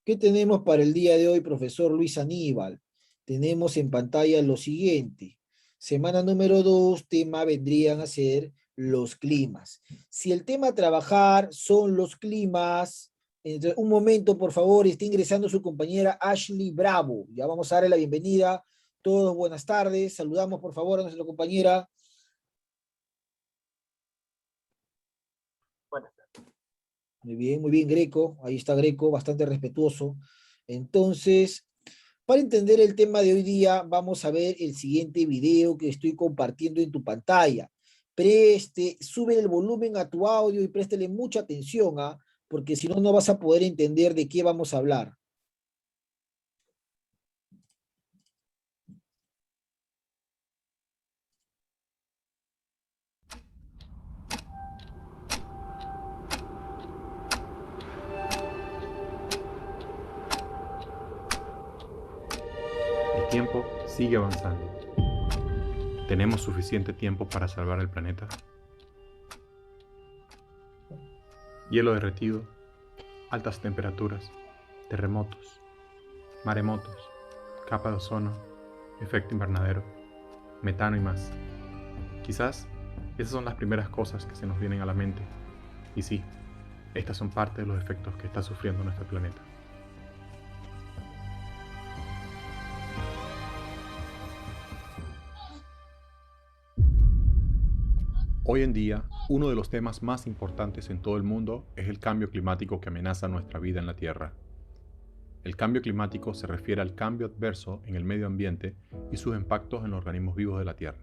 ¿Qué tenemos para el día de hoy, profesor Luis Aníbal? Tenemos en pantalla lo siguiente. Semana número 2, tema vendrían a ser los climas. Si el tema a trabajar son los climas, un momento, por favor, está ingresando su compañera Ashley Bravo. Ya vamos a darle la bienvenida. Todos buenas tardes. Saludamos, por favor, a nuestra compañera. Muy bien, Greco. Ahí está Greco, bastante respetuoso. Entonces, para entender el tema de hoy día, vamos a ver el siguiente video que estoy compartiendo en tu pantalla. Sube el volumen a tu audio y préstele mucha atención, ¿ah? Porque si no, no vas a poder entender de qué vamos a hablar. El tiempo sigue avanzando. ¿Tenemos suficiente tiempo para salvar el planeta? Hielo derretido, altas temperaturas, terremotos, maremotos, capa de ozono, efecto invernadero, metano y más. Quizás esas son las primeras cosas que se nos vienen a la mente. Y sí, estas son parte de los efectos que está sufriendo nuestro planeta. Hoy en día, uno de los temas más importantes en todo el mundo es el cambio climático que amenaza nuestra vida en la Tierra. El cambio climático se refiere al cambio adverso en el medio ambiente y sus impactos en los organismos vivos de la Tierra.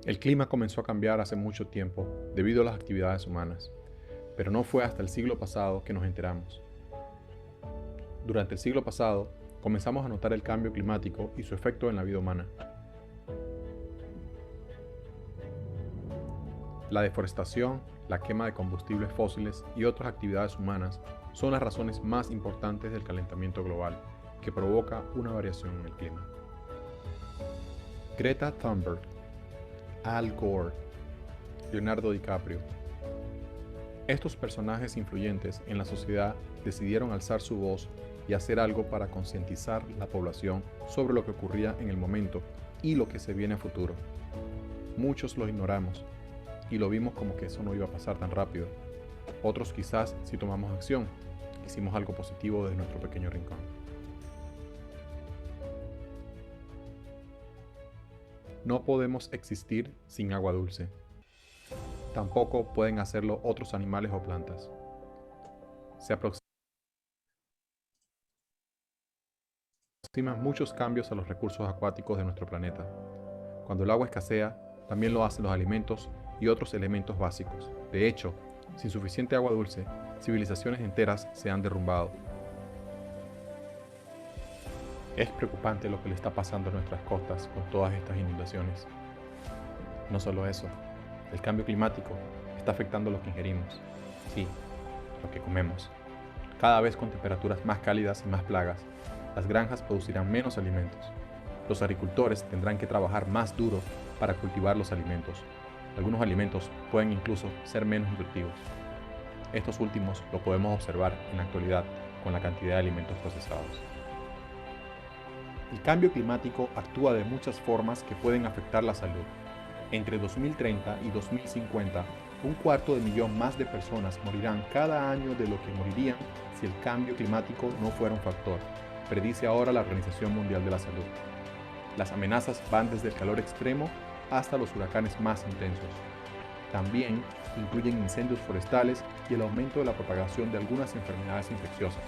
El clima comenzó a cambiar hace mucho tiempo debido a las actividades humanas, pero no fue hasta el siglo pasado que nos enteramos. Durante el siglo pasado, comenzamos a notar el cambio climático y su efecto en la vida humana. La deforestación, la quema de combustibles fósiles y otras actividades humanas son las razones más importantes del calentamiento global, que provoca una variación en el clima. Greta Thunberg, Al Gore, Leonardo DiCaprio. Estos personajes influyentes en la sociedad decidieron alzar su voz y hacer algo para concientizar la población sobre lo que ocurría en el momento y lo que se viene a futuro. Muchos lo ignoramos y lo vimos como que eso no iba a pasar tan rápido. Otros quizás si tomamos acción, hicimos algo positivo desde nuestro pequeño rincón. No podemos existir sin agua dulce. Tampoco pueden hacerlo otros animales o plantas. Se aproximan muchos cambios a los recursos acuáticos de nuestro planeta. Cuando el agua escasea, también lo hacen los alimentos y otros elementos básicos. De hecho, sin suficiente agua dulce, civilizaciones enteras se han derrumbado. Es preocupante lo que le está pasando a nuestras costas con todas estas inundaciones. No solo eso, el cambio climático está afectando lo que ingerimos. Sí, lo que comemos. Cada vez con temperaturas más cálidas y más plagas, las granjas producirán menos alimentos. Los agricultores tendrán que trabajar más duro para cultivar los alimentos. Algunos alimentos pueden incluso ser menos nutritivos. Estos últimos lo podemos observar en la actualidad con la cantidad de alimentos procesados. El cambio climático actúa de muchas formas que pueden afectar la salud. Entre 2030 y 2050, 250.000 más de personas morirán cada año de lo que morirían si el cambio climático no fuera un factor, predice ahora la Organización Mundial de la Salud. Las amenazas van desde el calor extremo hasta los huracanes más intensos. También incluyen incendios forestales y el aumento de la propagación de algunas enfermedades infecciosas.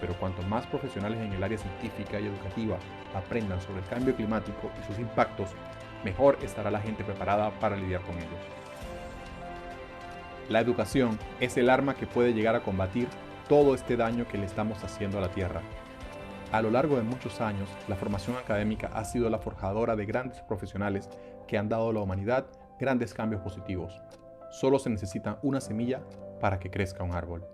Pero cuanto más profesionales en el área científica y educativa aprendan sobre el cambio climático y sus impactos, mejor estará la gente preparada para lidiar con ellos. La educación es el arma que puede llegar a combatir todo este daño que le estamos haciendo a la Tierra. A lo largo de muchos años, la formación académica ha sido la forjadora de grandes profesionales que han dado a la humanidad grandes cambios positivos. Solo se necesita una semilla para que crezca un árbol.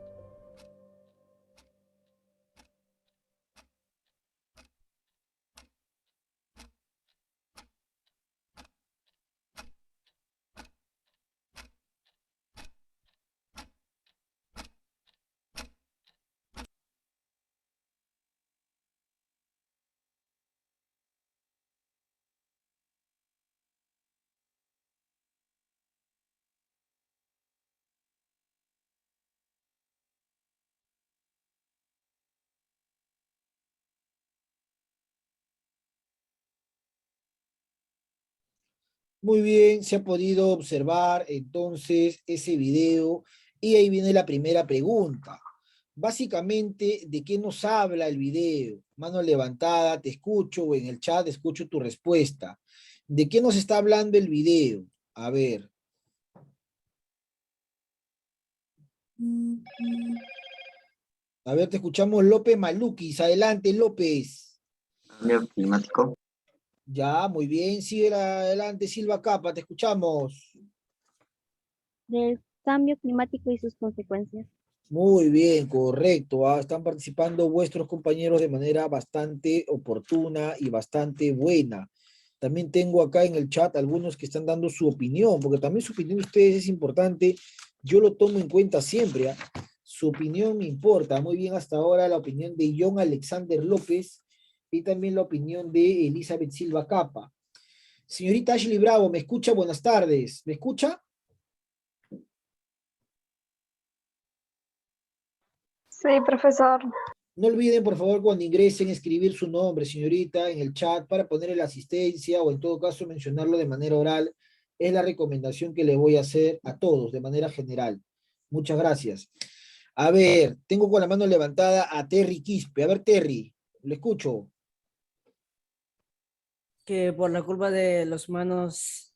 Muy bien, se ha podido observar entonces ese video y ahí viene la primera pregunta. Básicamente, ¿de qué nos habla el video? Mano levantada, te escucho o en el chat escucho tu respuesta. ¿De qué nos está hablando el video? A ver. A ver, te escuchamos López Maluquis. Adelante, López. Cambio climático. Ya, muy bien. Sigue adelante, Silva Capa, te escuchamos. Del cambio climático y sus consecuencias. Muy bien, correcto. Están participando vuestros compañeros de manera bastante oportuna y bastante buena. También tengo acá en el chat algunos que están dando su opinión, porque también su opinión de ustedes es importante. Yo lo tomo en cuenta siempre. Su opinión me importa. Muy bien, hasta ahora la opinión de John Alexander López y también la opinión de Elizabeth Silva Capa. Señorita Ashley Bravo, ¿me escucha? Buenas tardes. ¿Me escucha? Sí, profesor. No olviden, por favor, cuando ingresen, escribir su nombre, señorita, en el chat para ponerle la asistencia o en todo caso mencionarlo de manera oral. Es la recomendación que le voy a hacer a todos de manera general. Muchas gracias. A ver, tengo con la mano levantada a Terry Quispe. A ver, Terry, le escucho. Que por la culpa de los humanos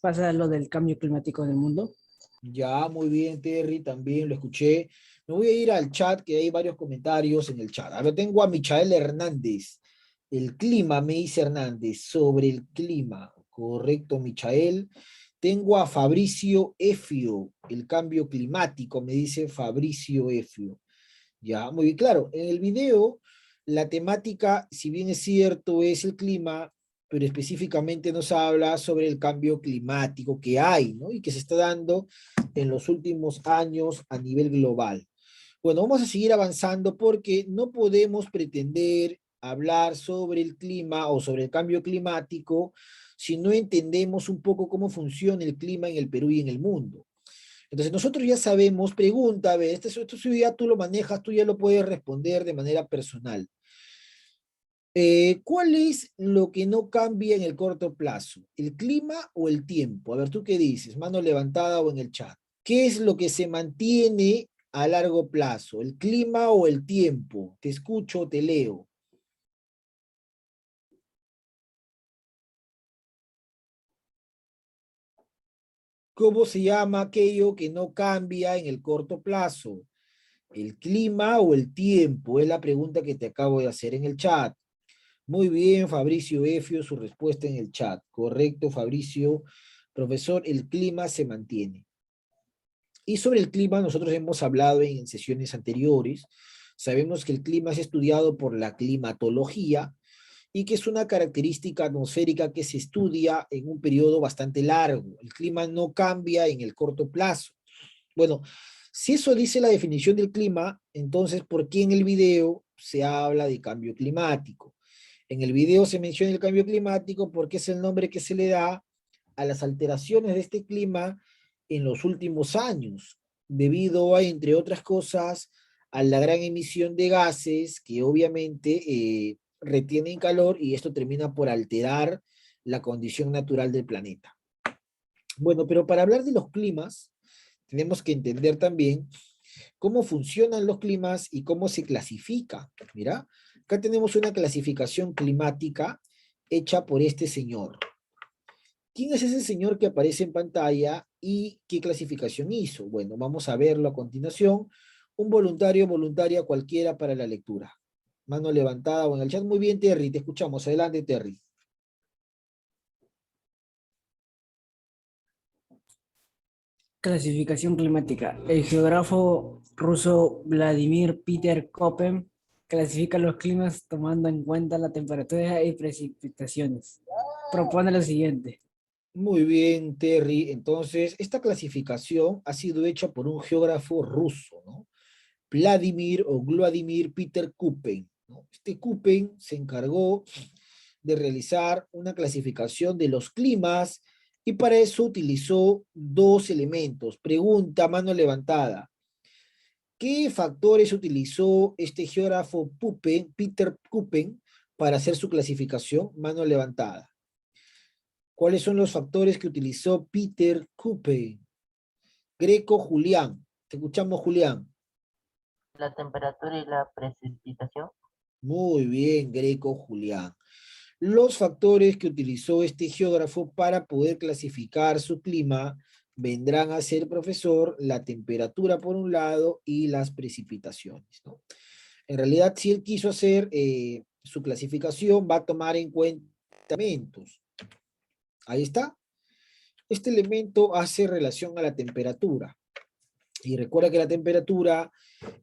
pasa lo del cambio climático en el mundo. Ya, muy bien, Terry, también lo escuché. Me voy a ir al chat, que hay varios comentarios en el chat. A ver, tengo a Michael Hernández. El clima, me dice Hernández, sobre el clima. Correcto, Michael. Tengo a Fabricio Efio, el cambio climático, me dice Fabricio Efio. Ya, muy bien, claro. En el video, la temática, si bien es cierto, es el clima, pero específicamente nos habla sobre el cambio climático que hay, ¿no? Y que se está dando en los últimos años a nivel global. Bueno, vamos a seguir avanzando porque no podemos pretender hablar sobre el clima o sobre el cambio climático si no entendemos un poco cómo funciona el clima en el Perú y en el mundo. Entonces nosotros ya sabemos, pregunta, a ver, esto ya tú lo manejas, tú ya lo puedes responder de manera personal. ¿Cuál es lo que no cambia en el corto plazo? ¿El clima o el tiempo? A ver, ¿tú qué dices? Mano levantada o en el chat. ¿Qué es lo que se mantiene a largo plazo? ¿El clima o el tiempo? Te escucho, te leo. ¿Cómo se llama aquello que no cambia en el corto plazo? ¿El clima o el tiempo? Es la pregunta que te acabo de hacer en el chat. Muy bien, Fabricio Efio, su respuesta en el chat. Correcto, Fabricio. Profesor, el clima se mantiene. Y sobre el clima nosotros hemos hablado en sesiones anteriores. Sabemos que el clima es estudiado por la climatología y que es una característica atmosférica que se estudia en un periodo bastante largo. El clima no cambia en el corto plazo. Bueno, si eso dice la definición del clima, entonces, ¿por qué en el video se habla de cambio climático? En el video se menciona el cambio climático porque es el nombre que se le da a las alteraciones de este clima en los últimos años, debido a, entre otras cosas, a la gran emisión de gases que obviamente retienen calor y esto termina por alterar la condición natural del planeta. Bueno, pero para hablar de los climas, tenemos que entender también cómo funcionan los climas y cómo se clasifica. Mira, acá tenemos una clasificación climática hecha por este señor. ¿Quién es ese señor que aparece en pantalla y qué clasificación hizo? Bueno, vamos a verlo a continuación. Un voluntario o voluntaria cualquiera para la lectura. Mano levantada o en el chat. Muy bien, Terry, te escuchamos. Adelante, Terry. Clasificación climática. El geógrafo ruso Vladimir Peter Köppen clasifica los climas tomando en cuenta la temperatura y precipitaciones. Propone lo siguiente. Muy bien, Terry. Entonces, esta clasificación ha sido hecha por un geógrafo ruso, ¿no? Vladimir Peter Köppen, ¿no? Este Köppen se encargó de realizar una clasificación de los climas y para eso utilizó dos elementos. Pregunta, mano levantada. ¿Qué factores utilizó este geógrafo Peter Köppen para hacer su clasificación? Mano levantada. ¿Cuáles son los factores que utilizó Peter Cope? Greco, Julián. Te escuchamos, Julián. La temperatura y la precipitación. Muy bien, Greco, Julián. Los factores que utilizó este geógrafo para poder clasificar su clima vendrán a ser, profesor, la temperatura por un lado y las precipitaciones, ¿no? En realidad, si él quiso hacer su clasificación, va a tomar en cuenta elementos. Ahí está. Este elemento hace relación a la temperatura. Y recuerda que la temperatura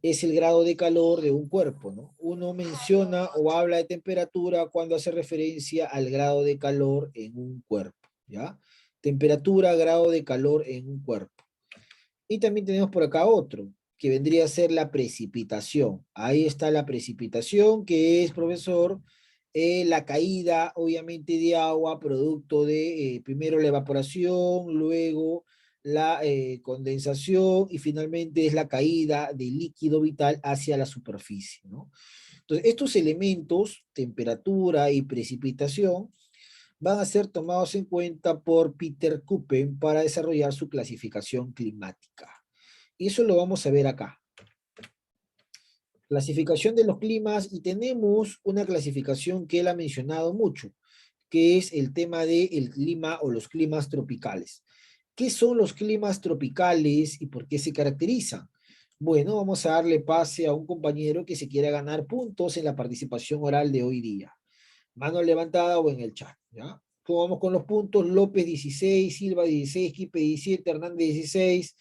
es el grado de calor de un cuerpo, ¿no? Uno menciona o habla de temperatura cuando hace referencia al grado de calor en un cuerpo, ¿ya? Temperatura, grado de calor en un cuerpo. Y también tenemos por acá otro, que vendría a ser la precipitación. Ahí está la precipitación, que es, profesor, la caída, obviamente, de agua, producto de, primero la evaporación, luego la condensación, y finalmente es la caída del líquido vital hacia la superficie, ¿no? Entonces, estos elementos, temperatura y precipitación, van a ser tomados en cuenta por Peter Köppen para desarrollar su clasificación climática. Y eso lo vamos a ver acá. Clasificación de los climas, y tenemos una clasificación que él ha mencionado mucho, que es el tema del clima o los climas tropicales. ¿Qué son los climas tropicales y por qué se caracterizan? Bueno, vamos a darle pase a un compañero que se quiera ganar puntos en la participación oral de hoy día. Mano levantada o en el chat, ¿ya? Vamos con los puntos. López 16, Silva 16, Quipe 17, Hernández 16,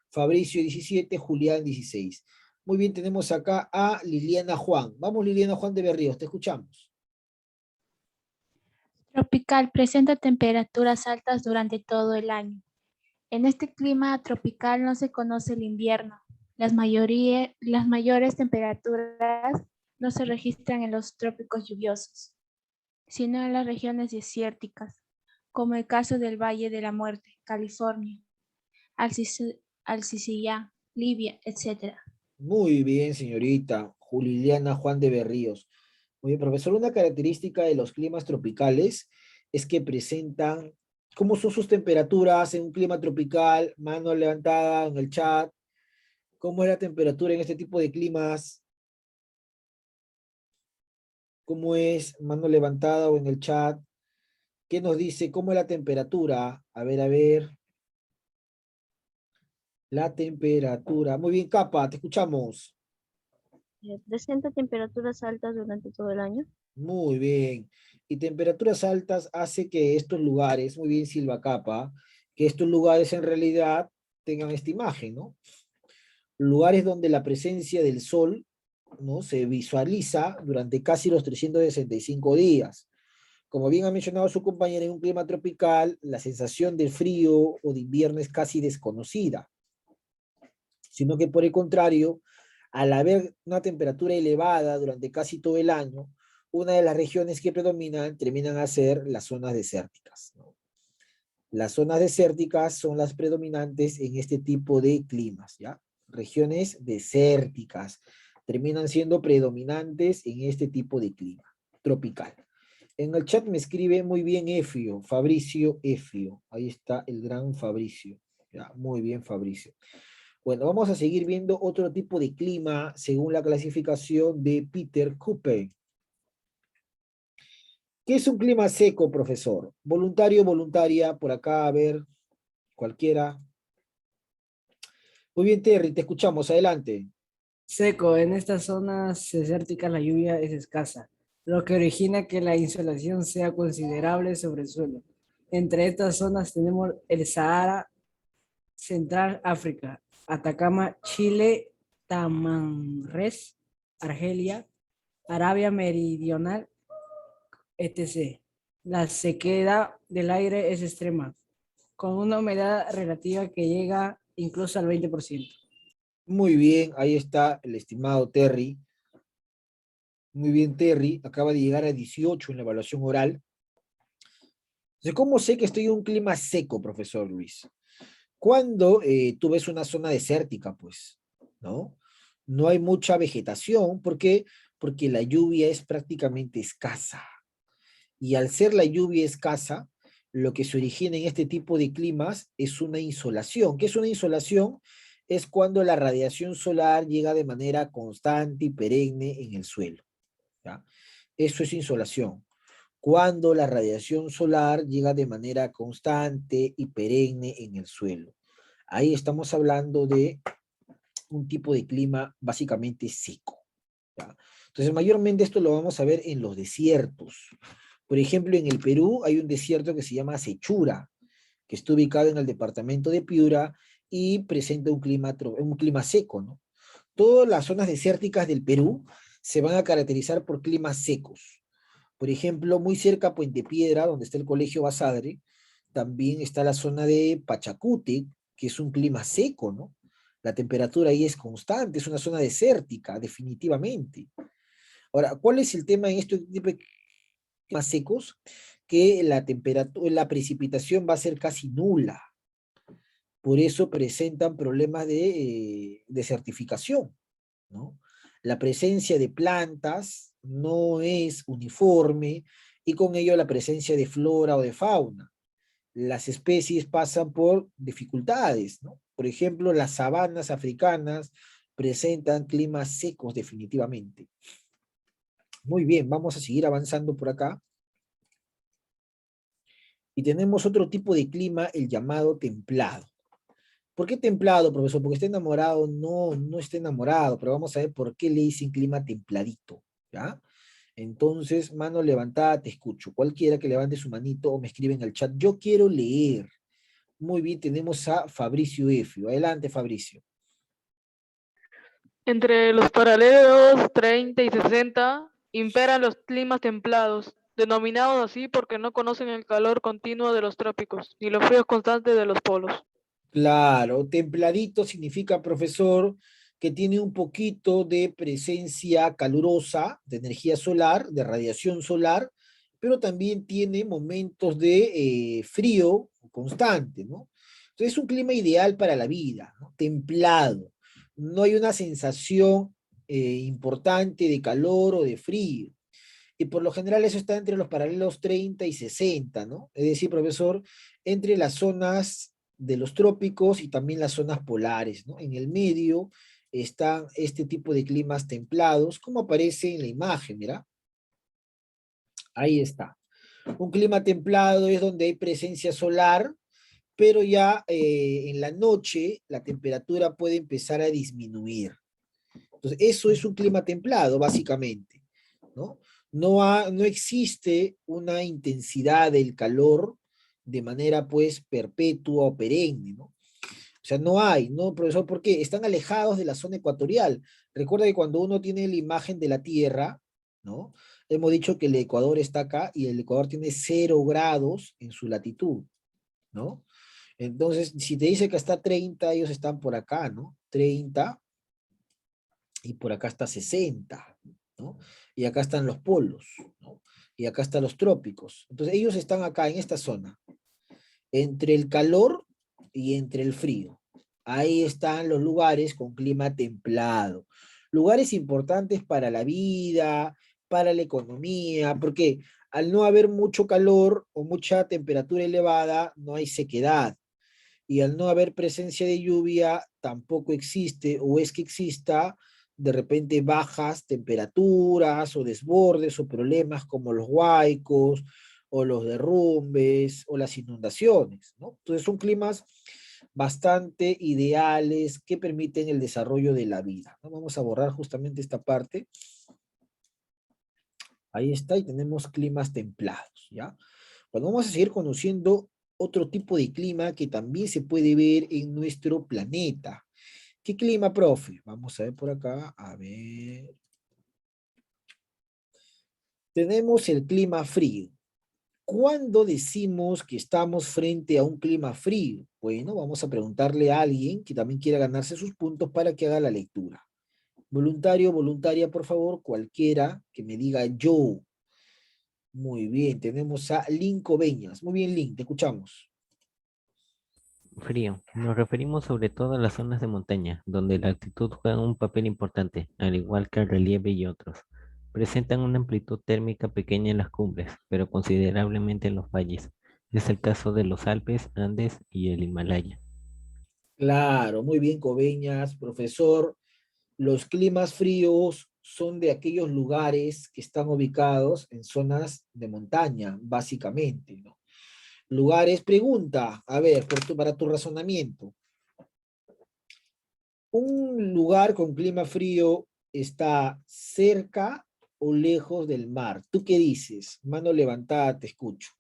Fabricio 17, Julián 16. Muy bien, tenemos acá a Liliana Juan. Vamos, Liliana Juan de Berríos, te escuchamos. Tropical presenta temperaturas altas durante todo el año. En este clima tropical no se conoce el invierno. Las mayores temperaturas no se registran en los trópicos lluviosos, sino en las regiones desérticas, como el caso del Valle de la Muerte, California, Alsiciya, Libia, etc. Muy bien, señorita Liliana Juan de Berríos. Muy bien, profesor. Una característica de los climas tropicales es que presentan, ¿cómo son sus temperaturas en un clima tropical? Mano levantada en el chat. ¿Cómo es la temperatura en este tipo de climas? ¿Cómo es? Mano levantada o en el chat. ¿Qué nos dice? ¿Cómo es la temperatura? A ver, a ver. La temperatura. Muy bien, Capa, te escuchamos. Presenta temperaturas altas durante todo el año. Muy bien. Y temperaturas altas hace que estos lugares, muy bien, Silva Capa, que estos lugares en realidad tengan esta imagen, ¿no? Lugares donde la presencia del sol, ¿no?, se visualiza durante casi los 365 días. Como bien ha mencionado su compañera, en un clima tropical, la sensación de frío o de invierno es casi desconocida, sino que por el contrario, al haber una temperatura elevada durante casi todo el año, una de las regiones que predominan terminan a ser las zonas desérticas, ¿no? Las zonas desérticas son las predominantes en este tipo de climas, ¿ya? Regiones desérticas terminan siendo predominantes en este tipo de clima tropical. En el chat me escribe muy bien Efio, Fabricio Efio. Ahí está el gran Fabricio. Ya, muy bien, Fabricio. Bueno, vamos a seguir viendo otro tipo de clima según la clasificación de Peter Köppen. ¿Qué es un clima seco, profesor? Voluntario, voluntaria, por acá, a ver, cualquiera. Muy bien, Terry, te escuchamos, adelante. Seco, en estas zonas desérticas la lluvia es escasa, lo que origina que la insolación sea considerable sobre el suelo. Entre estas zonas tenemos el Sahara Central, África, Atacama, Chile, Tamanrés, Argelia, Arabia Meridional, etc. La sequedad del aire es extrema, con una humedad relativa que llega incluso al 20%. Muy bien, ahí está el estimado Terry. Muy bien, Terry, acaba de llegar a 18 en la evaluación oral. Entonces, ¿cómo sé que estoy en un clima seco, profesor Luis? Cuando tú ves una zona desértica, pues, ¿no? No hay mucha vegetación. ¿Por qué? Porque la lluvia es prácticamente escasa. Y al ser la lluvia escasa, lo que se origina en este tipo de climas es una insolación. ¿Qué es una insolación? Es cuando la radiación solar llega de manera constante y perenne en el suelo, ¿ya? Eso es insolación. Cuando la radiación solar llega de manera constante y perenne en el suelo. Ahí estamos hablando de un tipo de clima básicamente seco, ¿ya? Entonces, mayormente esto lo vamos a ver en los desiertos. Por ejemplo, en el Perú hay un desierto que se llama Sechura, que está ubicado en el departamento de Piura y presenta un clima seco, ¿no? Todas las zonas desérticas del Perú se van a caracterizar por climas secos. Por ejemplo, muy cerca a Puente Piedra, donde está el Colegio Basadre, también está la zona de Pachacútec, que es un clima seco, ¿no? La temperatura ahí es constante, es una zona desértica, definitivamente. Ahora, ¿cuál es el tema en este tipo de climas secos? Que la temperatura, la precipitación va a ser casi nula. Por eso presentan problemas de desertificación, ¿no? La presencia de plantas no es uniforme y con ello la presencia de flora o de fauna. Las especies pasan por dificultades, ¿no? Por ejemplo, las sabanas africanas presentan climas secos definitivamente. Muy bien, vamos a seguir avanzando por acá. Y tenemos otro tipo de clima, el llamado templado. ¿Por qué templado, profesor? Porque está enamorado. No, no está enamorado, pero vamos a ver por qué le dicen clima templadito, ¿ya? Entonces, mano levantada, te escucho. Cualquiera que levante su manito o me escribe en el chat. Yo quiero leer. Muy bien, tenemos a Fabricio Efio. Adelante, Fabricio. Entre los paralelos 30 y 60 imperan los climas templados, denominados así porque no conocen el calor continuo de los trópicos ni los fríos constantes de los polos. Claro, templadito significa, profesor, que tiene un poquito de presencia calurosa, de energía solar, de radiación solar, pero también tiene momentos de frío constante, ¿no? Entonces es un clima ideal para la vida, ¿no? Templado. No hay una sensación importante de calor o de frío. Y por lo general eso está entre los paralelos 30 y 60, ¿no? Es decir, profesor, entre las zonas de los trópicos y también las zonas polares, ¿no? En el medio están este tipo de climas templados, como aparece en la imagen, mira. Ahí está. Un clima templado es donde hay presencia solar, pero ya en la noche la temperatura puede empezar a disminuir. Entonces, eso es un clima templado, básicamente, ¿no? No existe una intensidad del calor de manera, pues, perpetua o perenne, ¿no? O sea, no hay, ¿no, profesor? ¿Por qué? Están alejados de la zona ecuatorial. Recuerda que cuando uno tiene la imagen de la Tierra, ¿no? Hemos dicho que el Ecuador está acá y el Ecuador tiene 0 grados en su latitud, ¿no? Entonces, si te dice que está 30, ellos están por acá, ¿no? 30 y por acá está 60, ¿no? Y acá están los polos, ¿no? Y acá están los trópicos. Entonces, ellos están acá en esta zona, entre el calor y entre el frío. Ahí están los lugares con clima templado. Lugares importantes para la vida, para la economía, porque al no haber mucho calor o mucha temperatura elevada, no hay sequedad. Y al no haber presencia de lluvia, tampoco existe, o es que exista, de repente bajas temperaturas o desbordes o problemas como los huaicos o los derrumbes o las inundaciones, ¿no? Entonces son climas bastante ideales que permiten el desarrollo de la vida, ¿no? Vamos a borrar justamente esta parte. Ahí está, y tenemos climas templados, ¿ya? Bueno, vamos a seguir conociendo otro tipo de clima que también se puede ver en nuestro planeta. ¿Qué clima, profe? Vamos a ver por acá, a ver. Tenemos el clima frío. ¿Cuándo decimos que estamos frente a un clima frío? Bueno, vamos a preguntarle a alguien que también quiera ganarse sus puntos para que haga la lectura. Voluntario, voluntaria, por favor, cualquiera que me diga yo. Muy bien, tenemos a Linko Beñas. Muy bien, Link, te escuchamos. Frío. Nos referimos sobre todo a las zonas de montaña, donde la altitud juega un papel importante, al igual que el relieve y otros. Presentan una amplitud térmica pequeña en las cumbres, pero considerablemente en los valles. Es el caso de los Alpes, Andes y el Himalaya. Claro, muy bien, Coveñas, profesor. Los climas fríos son de aquellos lugares que están ubicados en zonas de montaña, básicamente, ¿no? Lugares, pregunta, a ver, para tu razonamiento. ¿Un lugar con clima frío está cerca o lejos del mar? ¿Tú qué dices? Mano levantada, te escucho.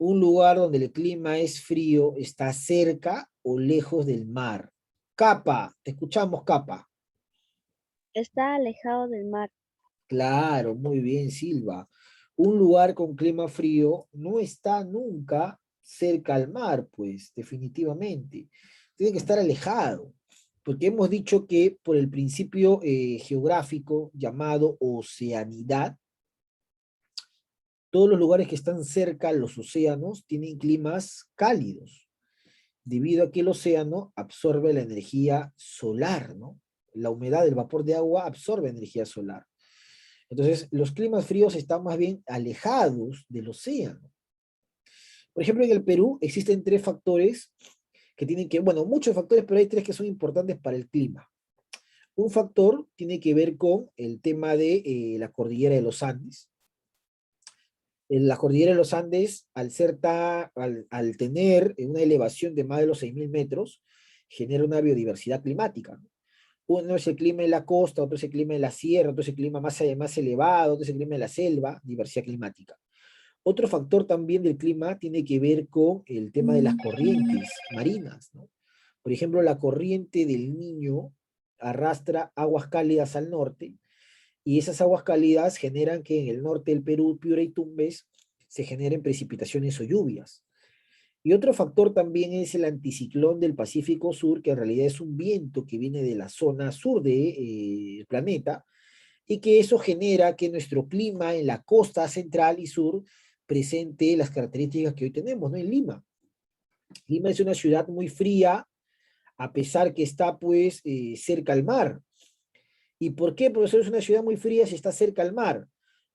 ¿Un lugar donde el clima es frío está cerca o lejos del mar? Capa, te escuchamos, Capa. Está alejado del mar. Claro, muy bien, Silva. Un lugar con clima frío no está nunca cerca al mar, pues, definitivamente. Tiene que estar alejado, porque hemos dicho que por el principio geográfico llamado oceanidad, todos los lugares que están cerca a los océanos tienen climas cálidos, debido a que el océano absorbe la energía solar, ¿no? La humedad del vapor de agua absorbe energía solar. Entonces, los climas fríos están más bien alejados del océano. Por ejemplo, en el Perú existen tres factores que tienen que, bueno, muchos factores, pero hay tres que son importantes para el clima. Un factor tiene que ver con el tema de la cordillera de los Andes. La cordillera de los Andes, al tener una elevación de más de los 6.000 metros, genera una biodiversidad climática, ¿no? Uno es el clima de la costa, otro es el clima de la sierra, otro es el clima más elevado, otro es el clima de la selva, diversidad climática. Otro factor también del clima tiene que ver con el tema de las corrientes marinas, ¿no? Por ejemplo, la corriente del Niño arrastra aguas cálidas al norte, y esas aguas cálidas generan que en el norte del Perú, Piura y Tumbes, se generen precipitaciones o lluvias. Y otro factor también es el anticiclón del Pacífico Sur, que en realidad es un viento que viene de la zona sur del planeta, y que eso genera que nuestro clima en la costa central y sur presente las características que hoy tenemos, ¿no? En Lima. Lima es una ciudad muy fría, a pesar que está pues cerca al mar. ¿Y por qué, profesor, es una ciudad muy fría si está cerca al mar?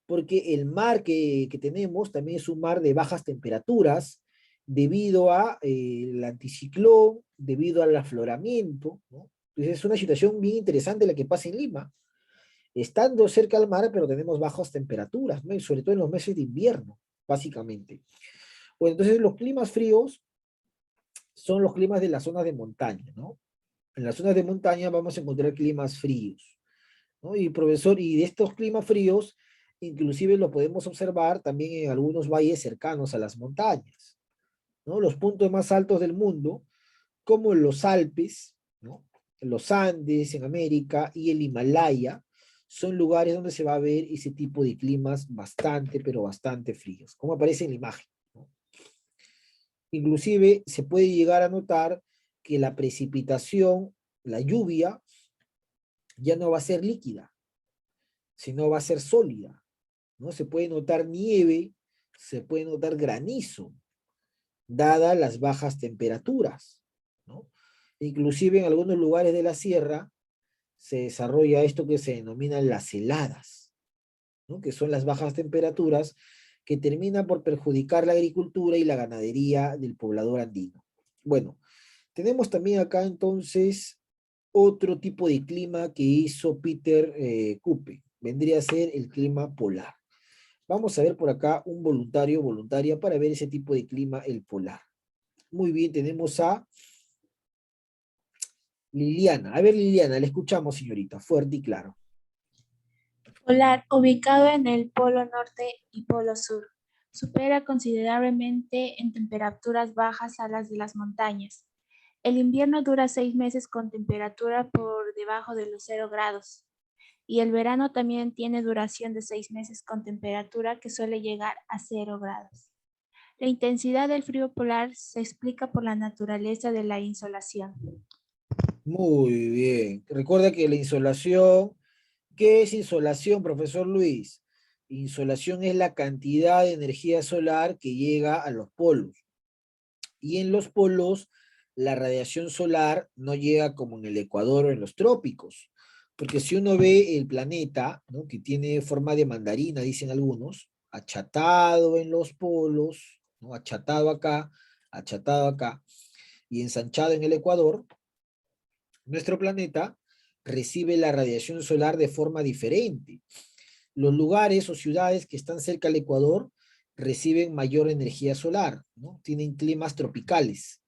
Porque el mar que tenemos también es un mar de bajas temperaturas, debido a el anticiclón, debido al afloramiento, ¿no? Entonces es una situación bien interesante la que pasa en Lima, estando cerca al mar, pero tenemos bajas temperaturas, ¿no? Y sobre todo en los meses de invierno, básicamente. Bueno, entonces los climas fríos son los climas de las zonas de montaña, ¿no? En las zonas de montaña vamos a encontrar climas fríos, ¿no? Y profesor, y de estos climas fríos, inclusive lo podemos observar también en algunos valles cercanos a las montañas, ¿no? Los puntos más altos del mundo, como los Alpes, ¿no? Los Andes en América y el Himalaya, son lugares donde se va a ver ese tipo de climas bastante, pero bastante fríos, como aparece en la imagen, ¿no? Inclusive se puede llegar a notar que la precipitación, la lluvia, ya no va a ser líquida, sino va a ser sólida, ¿no? Se puede notar nieve, se puede notar granizo, dadas las bajas temperaturas, ¿no? Inclusive en algunos lugares de la sierra se desarrolla esto que se denominan las heladas, ¿no? Que son las bajas temperaturas que terminan por perjudicar la agricultura y la ganadería del poblador andino. Bueno, tenemos también acá entonces otro tipo de clima que hizo Peter Kupe. Vendría a ser el clima polar. Vamos a ver por acá un voluntario o voluntaria para ver ese tipo de clima, el polar. Muy bien, tenemos a Liliana. A ver, Liliana, le escuchamos, señorita, fuerte y claro. Polar, ubicado en el Polo Norte y Polo Sur. Supera considerablemente en temperaturas bajas a las de las montañas. El invierno dura 6 meses con temperatura por debajo de los 0 grados. Y el verano también tiene duración de 6 meses con temperatura que suele llegar a 0 grados. La intensidad del frío polar se explica por la naturaleza de la insolación. Muy bien. Recuerda que la insolación, ¿qué es insolación, profesor Luis? Insolación es la cantidad de energía solar que llega a los polos. Y en los polos, la radiación solar no llega como en el Ecuador o en los trópicos. Porque si uno ve el planeta, ¿no? Que tiene forma de mandarina, dicen algunos, achatado en los polos, ¿no? Achatado acá y ensanchado en el Ecuador, nuestro planeta recibe la radiación solar de forma diferente. Los lugares o ciudades que están cerca al Ecuador reciben mayor energía solar, ¿no? Tienen climas tropicales.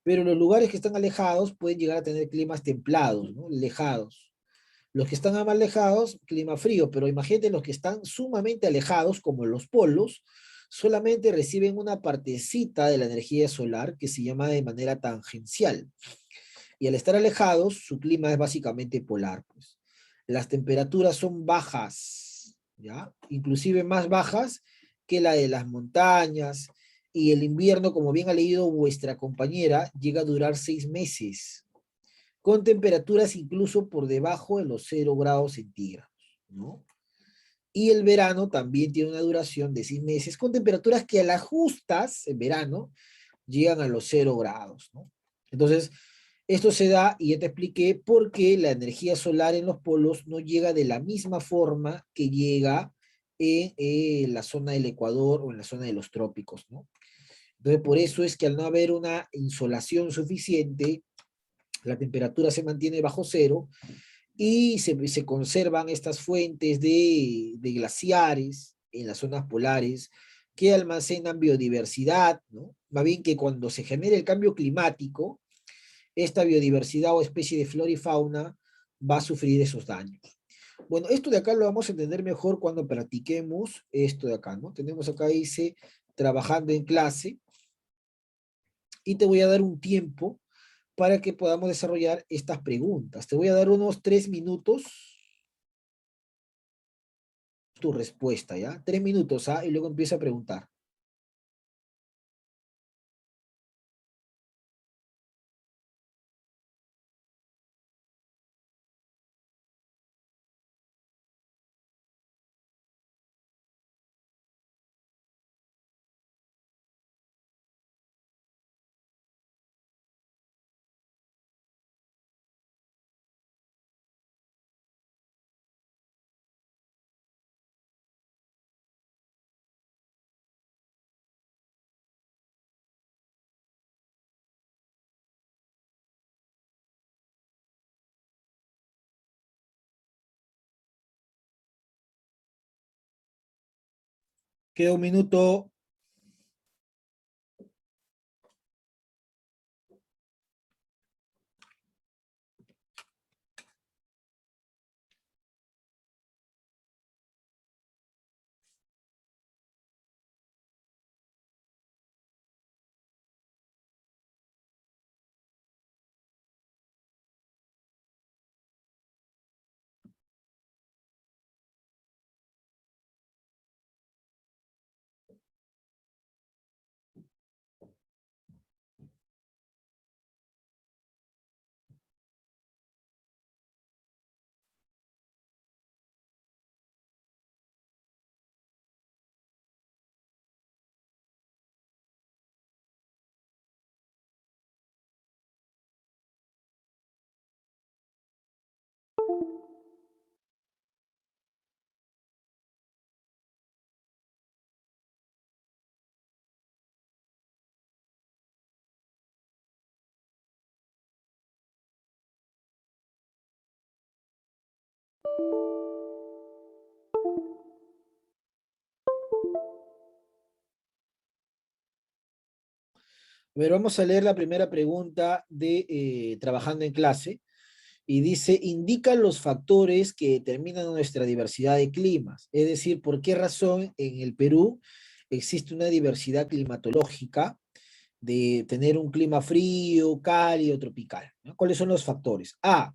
Pero los lugares que están alejados pueden llegar a tener climas templados, ¿no? Lejados. Los que están más alejados, clima frío, pero imagínate los que están sumamente alejados, como los polos, solamente reciben una partecita de la energía solar que se llama de manera tangencial. Y al estar alejados, su clima es básicamente polar, pues. Las temperaturas son bajas, ¿ya? Inclusive más bajas que la de las montañas, y el invierno, como bien ha leído vuestra compañera, llega a durar 6 meses, con temperaturas incluso por debajo de los 0 grados centígrados, ¿no? Y el verano también tiene una duración de 6 meses, con temperaturas que a las justas, en verano, llegan a los 0 grados, ¿no? Entonces, esto se da, y ya te expliqué, por qué la energía solar en los polos no llega de la misma forma que llega en la zona del Ecuador o en la zona de los trópicos, ¿no? Entonces, por eso es que al no haber una insolación suficiente, la temperatura se mantiene bajo cero y se conservan estas fuentes de glaciares en las zonas polares que almacenan biodiversidad, ¿no? Más bien que cuando se genere el cambio climático, esta biodiversidad o especie de flora y fauna va a sufrir esos daños. Bueno, esto de acá lo vamos a entender mejor cuando practiquemos esto de acá, ¿no? Tenemos acá, dice, trabajando en clase, y te voy a dar un tiempo para que podamos desarrollar estas preguntas. Te voy a dar unos 3 minutos tu respuesta, ¿ya? 3 minutos, ¿ah? Y luego empieza a preguntar. Queda un minuto. A ver, vamos a leer la primera pregunta de Trabajando en clase. Y dice, indica los factores que determinan nuestra diversidad de climas. Es decir, por qué razón en el Perú existe una diversidad climatológica de tener un clima frío, cálido, tropical, ¿no? ¿Cuáles son los factores? A,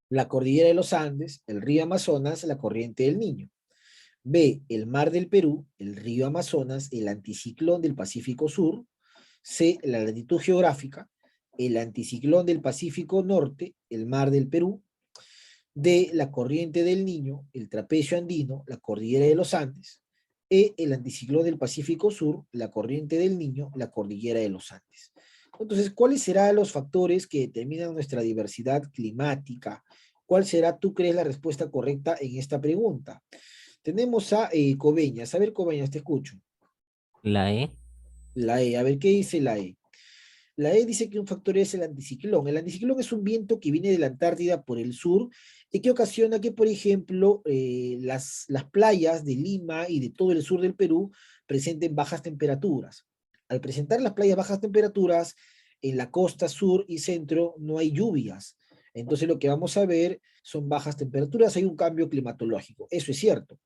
la cordillera de los Andes, el río Amazonas, la corriente del Niño. B, el mar del Perú, el río Amazonas, el anticiclón del Pacífico Sur. C, la latitud geográfica, el anticiclón del Pacífico Norte, el mar del Perú. D, la corriente del Niño, el trapecio andino, la cordillera de los Andes. E, el anticiclón del Pacífico Sur, la corriente del Niño, la cordillera de los Andes. Entonces, ¿cuáles serán los factores que determinan nuestra diversidad climática? ¿Cuál será, tú crees, la respuesta correcta en esta pregunta? Tenemos a Coveñas. A ver, Coveñas, te escucho. La E. La E, a ver, ¿qué dice la E? La E dice que un factor es el anticiclón. El anticiclón es un viento que viene de la Antártida por el sur y que ocasiona que, por ejemplo, las playas de Lima y de todo el sur del Perú presenten bajas temperaturas. Al presentar las playas bajas temperaturas, en la costa sur y centro no hay lluvias. Entonces lo que vamos a ver son bajas temperaturas, hay un cambio climatológico. Eso es cierto.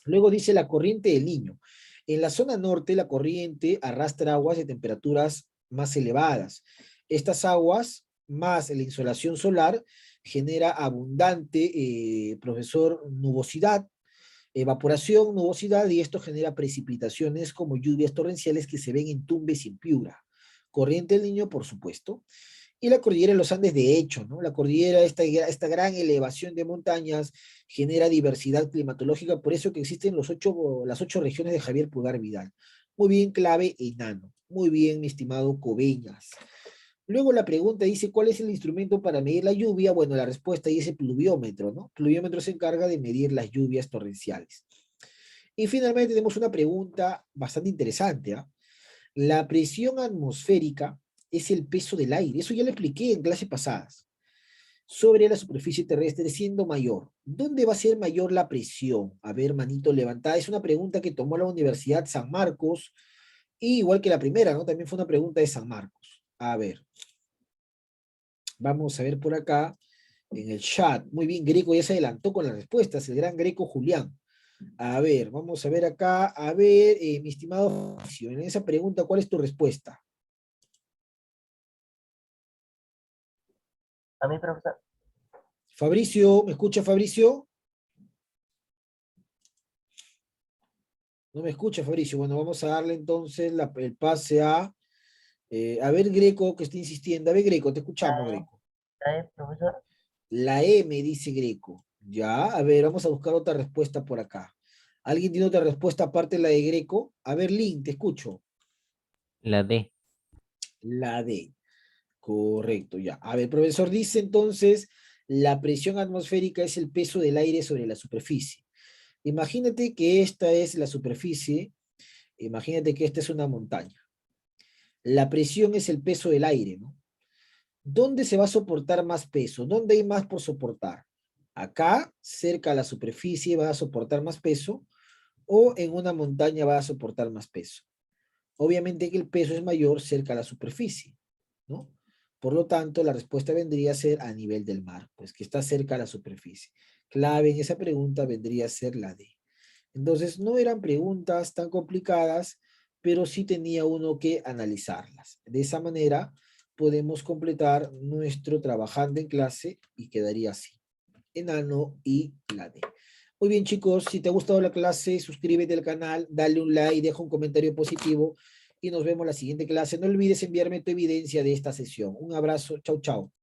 Luego dice la corriente del Niño. En la zona norte, la corriente arrastra aguas de temperaturas más elevadas. Estas aguas, más la insolación solar, genera abundante, profesor, nubosidad, evaporación, nubosidad, y esto genera precipitaciones como lluvias torrenciales que se ven en Tumbes y en Piura. Corriente del Niño, por supuesto. Y la cordillera de los Andes, de hecho, ¿no? La cordillera, esta gran elevación de montañas, genera diversidad climatológica, por eso que existen las 8 regiones de Javier Pulgar Vidal. Muy bien, clave enano. Muy bien, mi estimado Coveñas. Luego la pregunta dice, ¿cuál es el instrumento para medir la lluvia? Bueno, la respuesta dice pluviómetro, ¿no? Pluviómetro se encarga de medir las lluvias torrenciales. Y finalmente tenemos una pregunta bastante interesante, ¿ah? La presión atmosférica es el peso del aire. Eso ya lo expliqué en clases pasadas. Sobre la superficie terrestre siendo mayor. ¿Dónde va a ser mayor la presión? A ver, manito levantada. Es una pregunta que tomó la Universidad San Marcos. Y igual que la primera, ¿no? También fue una pregunta de San Marcos. A ver. Vamos a ver por acá en el chat. Muy bien, Greco ya se adelantó con las respuestas. El gran Greco Julián. A ver, vamos a ver acá. A ver, mi estimado Fabricio, en esa pregunta, ¿cuál es tu respuesta? A mí, profesor. Fabricio, ¿me escucha Fabricio? No me escucha Fabricio. Bueno, vamos a darle entonces el pase a ver Greco que está insistiendo. A ver Greco, te escuchamos Greco. Profesor. La M dice Greco. Ya, a ver, vamos a buscar otra respuesta por acá. ¿Alguien tiene otra respuesta aparte de la de Greco? A ver, Link, te escucho. La D. La D. Correcto, ya. A ver, profesor dice entonces, la presión atmosférica es el peso del aire sobre la superficie. Imagínate que esta es la superficie, imagínate que esta es una montaña. La presión es el peso del aire, ¿no? ¿Dónde se va a soportar más peso? ¿Dónde hay más por soportar? Acá, cerca a la superficie, va a soportar más peso, o en una montaña va a soportar más peso. Obviamente que el peso es mayor cerca a la superficie, ¿no? Por lo tanto, la respuesta vendría a ser a nivel del mar, pues que está cerca a la superficie. Clave en esa pregunta vendría a ser la D. Entonces, no eran preguntas tan complicadas, pero sí tenía uno que analizarlas. De esa manera, podemos completar nuestro trabajando en clase y quedaría así. Enano y la D. Muy bien, chicos, si te ha gustado la clase, suscríbete al canal, dale un like, deja un comentario positivo y nos vemos en la siguiente clase. No olvides enviarme tu evidencia de esta sesión. Un abrazo, chau, chau.